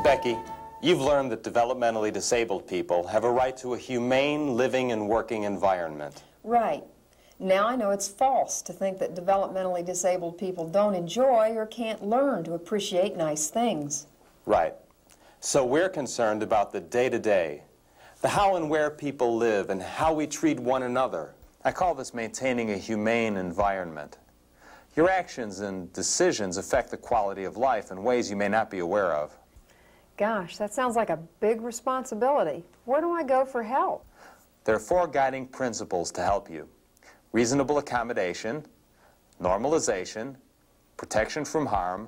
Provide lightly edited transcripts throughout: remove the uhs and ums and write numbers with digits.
Becky, you've learned that developmentally disabled people have a right to a humane living and working environment. Right. Now I know it's false to think that developmentally disabled people don't enjoy or can't learn to appreciate nice things. Right. So we're concerned about the day-to-day, the how and where people live and how we treat one another. I call this maintaining a humane environment. Your actions and decisions affect the quality of life in ways you may not be aware of. Gosh, that sounds like a big responsibility. Where do I go for help? There are 4 guiding principles to help you: reasonable accommodation, normalization, protection from harm,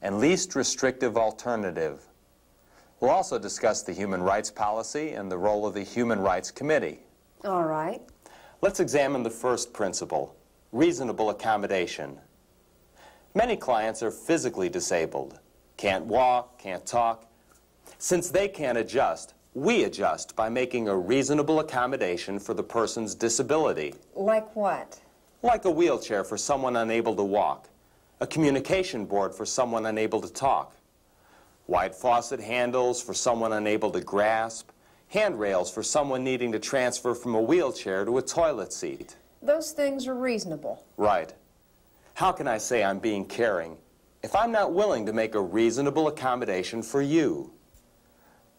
and least restrictive alternative. We'll also discuss the human rights policy and the role of the Human Rights Committee. All right. Let's examine the first principle, reasonable accommodation. Many clients are physically disabled, can't walk, can't talk. Since they can't adjust, we adjust by making a reasonable accommodation for the person's disability. Like what? Like a wheelchair for someone unable to walk, a communication board for someone unable to talk, wide faucet handles for someone unable to grasp, handrails for someone needing to transfer from a wheelchair to a toilet seat. Those things are reasonable. Right. How can I say I'm being caring if I'm not willing to make a reasonable accommodation for you?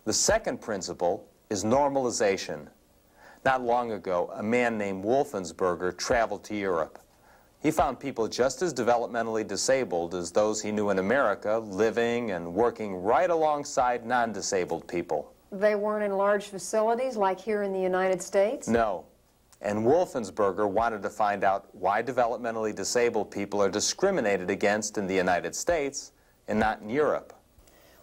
The second principle is normalization. Not long ago, a man named Wolfensberger traveled to Europe. He found people just as developmentally disabled as those he knew in America, living and working right alongside non-disabled people. They weren't in large facilities like here in the United States? No. And Wolfensberger wanted to find out why developmentally disabled people are discriminated against in the United States and not in Europe.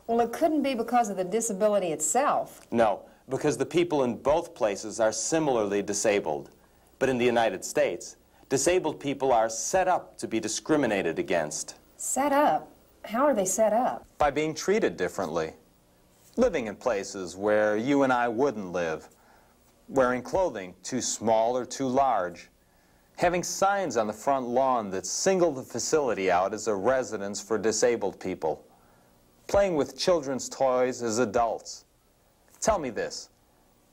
Well, it couldn't be because of the disability itself. No, because the people in both places are similarly disabled. But in the United States, disabled people are set up to be discriminated against. Set up? How are they set up? By being treated differently. Living in places where you and I wouldn't live. Wearing clothing too small or too large. Having signs on the front lawn that single the facility out as a residence for disabled people. Playing with children's toys as adults. Tell me this,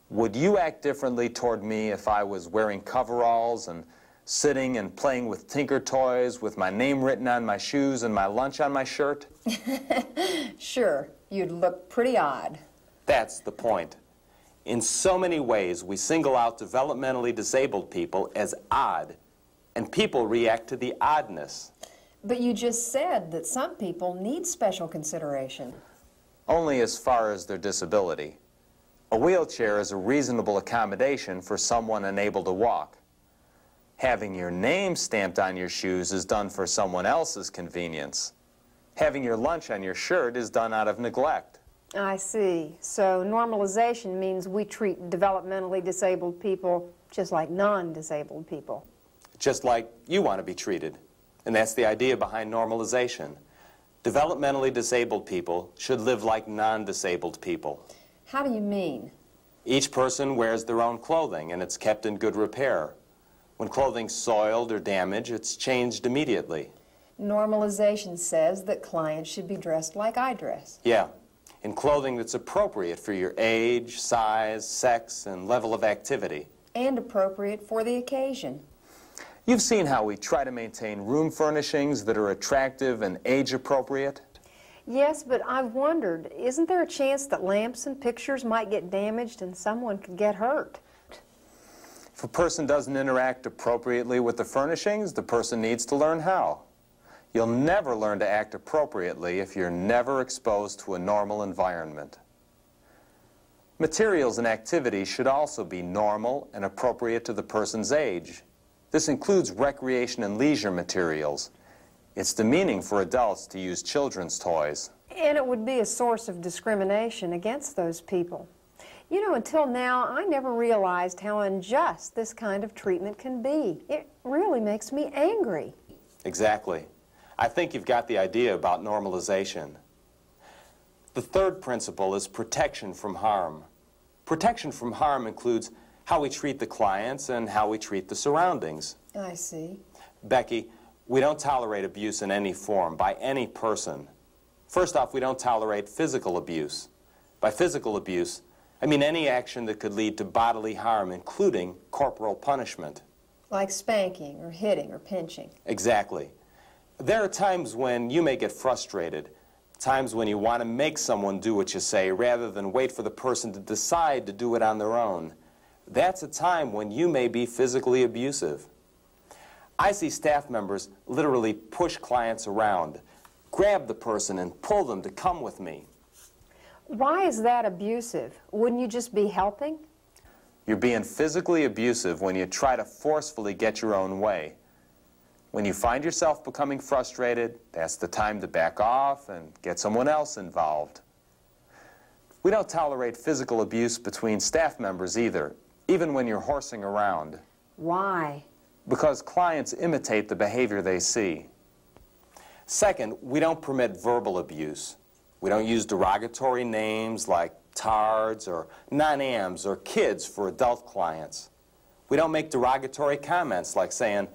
would you act differently toward me if I was wearing coveralls and sitting and playing with Tinker toys with my name written on my shoes and my lunch on my shirt? Sure, you'd look pretty odd. That's the point. In so many ways, we single out developmentally disabled people as odd, and people react to the oddness. But you just said that some people need special consideration. Only as far as their disability. A wheelchair is a reasonable accommodation for someone unable to walk. Having your name stamped on your shoes is done for someone else's convenience. Having your lunch on your shirt is done out of neglect. I see. So normalization means we treat developmentally disabled people just like non-disabled people. Just like you want to be treated. And that's the idea behind normalization. Developmentally disabled people should live like non-disabled people. How do you mean? Each person wears their own clothing and it's kept in good repair. When clothing's soiled or damaged, it's changed immediately. Normalization says that clients should be dressed like I dress. Yeah, in clothing that's appropriate for your age, size, sex, and level of activity. And appropriate for the occasion. You've seen how we try to maintain room furnishings that are attractive and age-appropriate? Yes, but I've wondered, isn't there a chance that lamps and pictures might get damaged and someone could get hurt? If a person doesn't interact appropriately with the furnishings, the person needs to learn how. You'll never learn to act appropriately if you're never exposed to a normal environment. Materials and activities should also be normal and appropriate to the person's age. This includes recreation and leisure materials. It's demeaning for adults to use children's toys. And it would be a source of discrimination against those people. You know, until now, I never realized how unjust this kind of treatment can be. It really makes me angry. Exactly. I think you've got the idea about normalization. The third principle is protection from harm. Protection from harm includes how we treat the clients and how we treat the surroundings. I see. Becky, we don't tolerate abuse in any form by any person. First off, we don't tolerate physical abuse. By physical abuse, I mean any action that could lead to bodily harm, including corporal punishment. Like spanking or hitting or pinching. Exactly. There are times when you may get frustrated, times when you want to make someone do what you say rather than wait for the person to decide to do it on their own. That's a time when you may be physically abusive. I see staff members literally push clients around, grab the person and pull them to come with me. Why is that abusive? Wouldn't you just be helping? You're being physically abusive when you try to forcefully get your own way. When you find yourself becoming frustrated, that's the time to back off and get someone else involved. We don't tolerate physical abuse between staff members either, even when you're horsing around. Why? Because clients imitate the behavior they see. Second, we don't permit verbal abuse. We don't use derogatory names like tards or non-ams or kids for adult clients. We don't make derogatory comments like saying,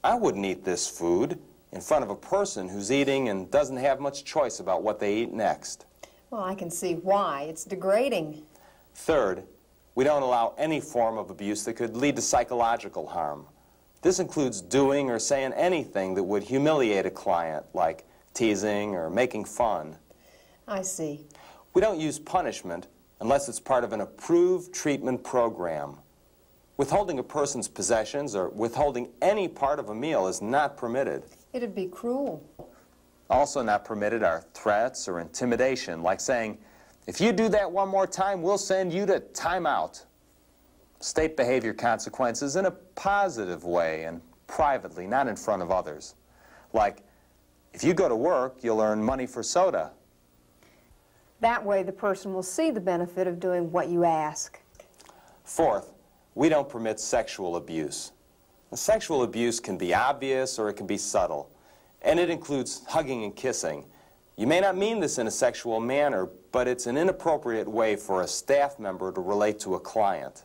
"I wouldn't eat this food," in front of a person who's eating and doesn't have much choice about what they eat next. Well, I can see why. It's degrading. Third, we don't allow any form of abuse that could lead to psychological harm. This includes doing or saying anything that would humiliate a client, like teasing or making fun. I see. We don't use punishment unless it's part of an approved treatment program. Withholding a person's possessions or withholding any part of a meal is not permitted. It'd be cruel. Also not permitted are threats or intimidation, like saying, "If you do that one more time, we'll send you to timeout." State behavior consequences in a positive way and privately, not in front of others. Like, "If you go to work, you'll earn money for soda." That way the person will see the benefit of doing what you ask. Fourth, we don't permit sexual abuse. Sexual abuse can be obvious or it can be subtle, and it includes hugging and kissing. You may not mean this in a sexual manner, but it's an inappropriate way for a staff member to relate to a client.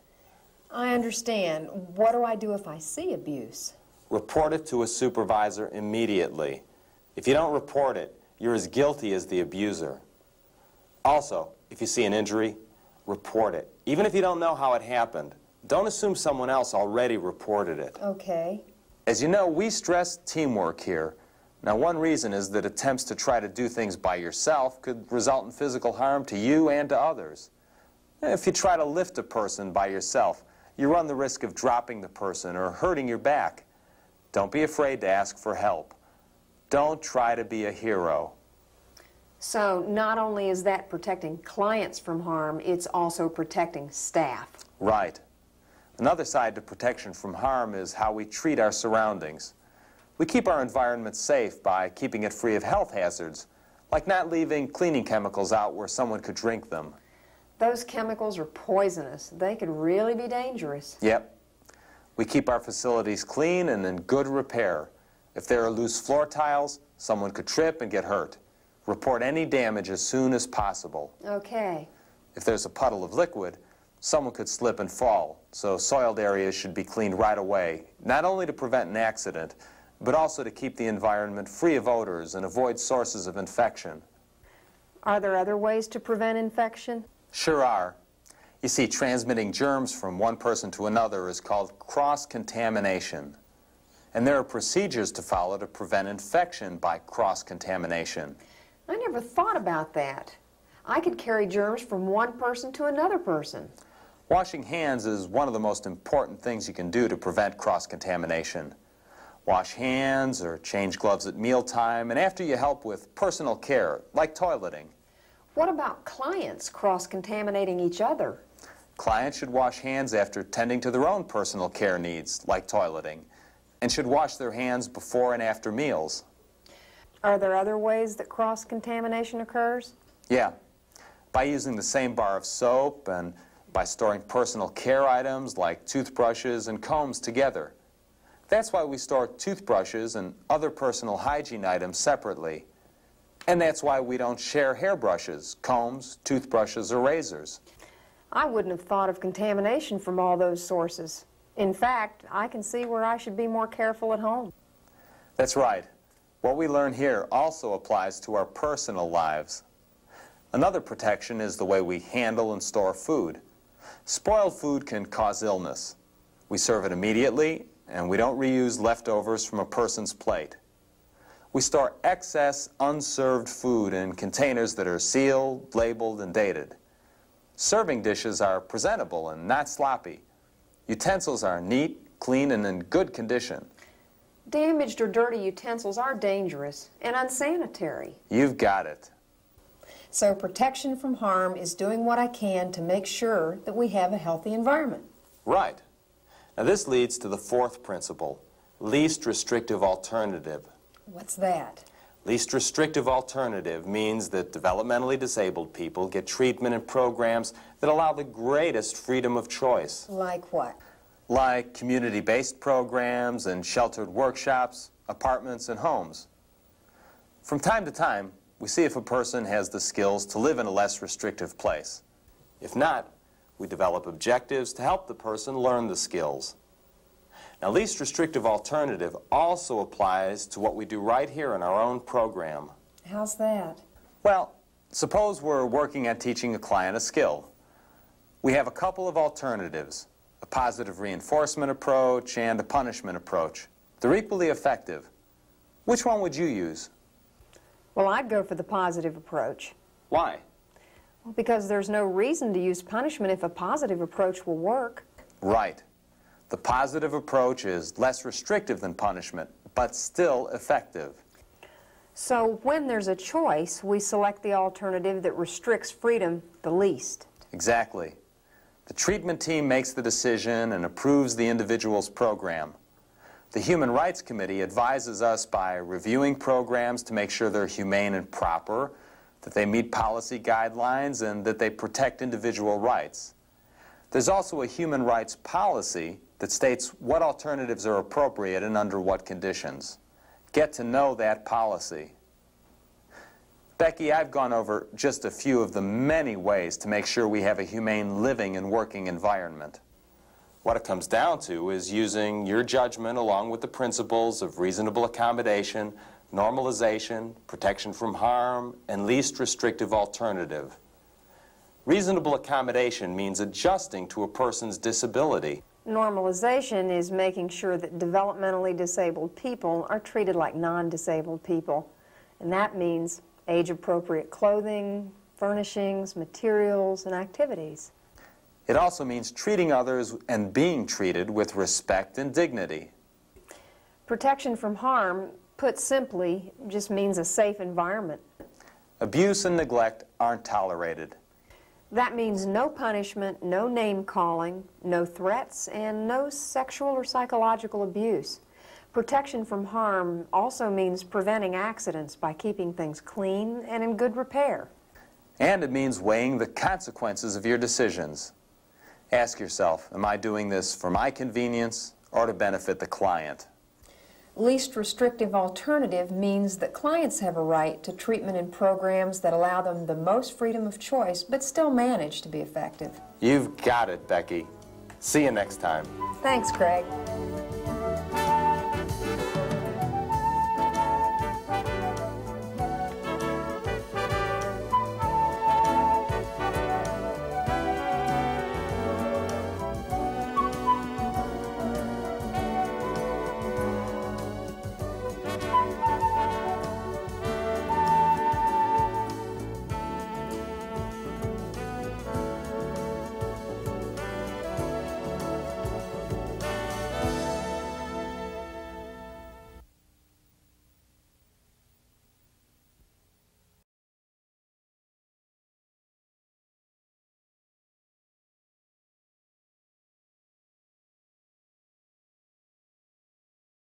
I understand. What do I do if I see abuse? Report it to a supervisor immediately. If you don't report it, you're as guilty as the abuser. Also, if you see an injury, report it. Even if you don't know how it happened, don't assume someone else already reported it. Okay. As you know, we stress teamwork here. Now, one reason is that attempts to try to do things by yourself could result in physical harm to you and to others. If you try to lift a person by yourself, you run the risk of dropping the person or hurting your back. Don't be afraid to ask for help. Don't try to be a hero. So not only is that protecting clients from harm, it's also protecting staff. Right. Another side to protection from harm is how we treat our surroundings. We keep our environment safe by keeping it free of health hazards, like not leaving cleaning chemicals out where someone could drink them. Those chemicals are poisonous. They could really be dangerous. Yep. We keep our facilities clean and in good repair. If there are loose floor tiles, someone could trip and get hurt. Report any damage as soon as possible. Okay. If there's a puddle of liquid, someone could slip and fall, so soiled areas should be cleaned right away, not only to prevent an accident, but also to keep the environment free of odors and avoid sources of infection. Are there other ways to prevent infection? Sure are. You see, transmitting germs from one person to another is called cross-contamination. And there are procedures to follow to prevent infection by cross-contamination. I never thought about that. I could carry germs from one person to another person. Washing hands is one of the most important things you can do to prevent cross-contamination. Wash hands or change gloves at mealtime and after you help with personal care, like toileting. What about clients cross-contaminating each other? Clients should wash hands after tending to their own personal care needs, like toileting, and should wash their hands before and after meals. Are there other ways that cross-contamination occurs? Yeah, by using the same bar of soap and by storing personal care items like toothbrushes and combs together. That's why we store toothbrushes and other personal hygiene items separately. And that's why we don't share hairbrushes, combs, toothbrushes, or razors. I wouldn't have thought of contamination from all those sources. In fact, I can see where I should be more careful at home. That's right. What we learn here also applies to our personal lives. Another protection is the way we handle and store food. Spoiled food can cause illness. We serve it immediately, and we don't reuse leftovers from a person's plate. We store excess unserved food in containers that are sealed, labeled, and dated. Serving dishes are presentable and not sloppy. Utensils are neat, clean, and in good condition. Damaged or dirty utensils are dangerous and unsanitary. You've got it. So protection from harm is doing what I can to make sure that we have a healthy environment. Right. Now this leads to the fourth principle, least restrictive alternative. What's that? Least restrictive alternative means that developmentally disabled people get treatment and programs that allow the greatest freedom of choice. Like what? Like community-based programs and sheltered workshops, apartments, and homes. From time to time, we see if a person has the skills to live in a less restrictive place. If not, we develop objectives to help the person learn the skills. Now, least restrictive alternative also applies to what we do right here in our own program. How's that? Well, suppose we're working at teaching a client a skill. We have a couple of alternatives, a positive reinforcement approach and a punishment approach. They're equally effective. Which one would you use? Well, I'd go for the positive approach. Why? Well, because there's no reason to use punishment if a positive approach will work. Right. The positive approach is less restrictive than punishment, but still effective. So when there's a choice, we select the alternative that restricts freedom the least. Exactly. The treatment team makes the decision and approves the individual's program. The Human Rights Committee advises us by reviewing programs to make sure they're humane and proper, that they meet policy guidelines, and that they protect individual rights. There's also a human rights policy that states what alternatives are appropriate and under what conditions. Get to know that policy. Becky, I've gone over just a few of the many ways to make sure we have a humane living and working environment. What it comes down to is using your judgment along with the principles of reasonable accommodation, normalization, protection from harm, and least restrictive alternative. Reasonable accommodation means adjusting to a person's disability. Normalization is making sure that developmentally disabled people are treated like non-disabled people. And that means age-appropriate clothing, furnishings, materials, and activities. It also means treating others and being treated with respect and dignity. Protection from harm, put simply, just means a safe environment. Abuse and neglect aren't tolerated. That means no punishment, no name-calling, no threats, and no sexual or psychological abuse. Protection from harm also means preventing accidents by keeping things clean and in good repair. And it means weighing the consequences of your decisions. Ask yourself, am I doing this for my convenience or to benefit the client? Least restrictive alternative means that clients have a right to treatment and programs that allow them the most freedom of choice, but still manage to be effective. You've got it, Becky. See you next time. Thanks, Greg.